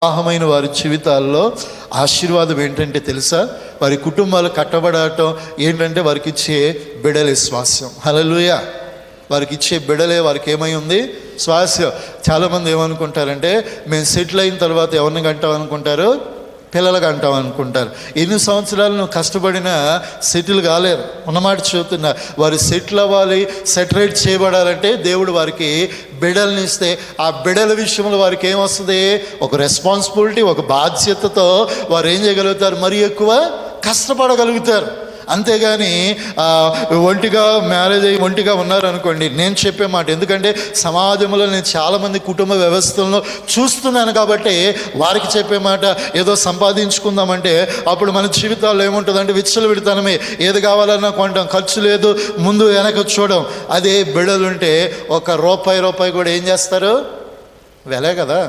వివాహమైన వారి జీవితాల్లో ఆశీర్వాదం ఏంటంటే తెలుసా? వారి కుటుంబాలు కట్టబడటం ఏంటంటే వారికి ఇచ్చే బిడలే స్వాస్యం. హల్లెలూయా. వారికి ఇచ్చే బిడలే వారికి ఏమై ఉంది? స్వాస్యం. చాలామంది ఏమనుకుంటారంటే మేము సెటిల్ అయిన తర్వాత ఎవరిని కంటాం అనుకుంటారు? పిల్లలుగా అంటాం అనుకుంటారు. ఎన్ని సంవత్సరాలు నువ్వు కష్టపడినా సెటిల్ కాలేరు. ఉన్నమాట చెబుతున్నా. వారు సెటిల్ అవ్వాలి, సెటరేట్ చేయబడాలంటే దేవుడు వారికి బిడల్ని ఇస్తే ఆ బిడల విషయంలో వారికి ఏమొస్తుంది? ఒక రెస్పాన్సిబిలిటీ, ఒక బాధ్యతతో వారు ఏం చేయగలుగుతారు? మరీ ఎక్కువ కష్టపడగలుగుతారు. అంతేగాని ఒంటిగా మ్యారేజ్ అయ్యి ఒంటిగా ఉన్నారనుకోండి, నేను చెప్పే మాట, ఎందుకంటే సమాజంలో నేను చాలామంది కుటుంబ వ్యవస్థలను చూస్తున్నాను కాబట్టి వారికి చెప్పే మాట, ఏదో సంపాదించుకుందామంటే అప్పుడు మన జీవితాల్లో ఏముంటుందంటే విచ్చలవిడితనమే. ఏది కావాలన్నా కొంటాం, ఖర్చు లేదు, ముందు వెనక చూడం. అదే బిడలుంటే ఒక రూపాయి కూడా ఏం చేస్తారు? వెలే కదా.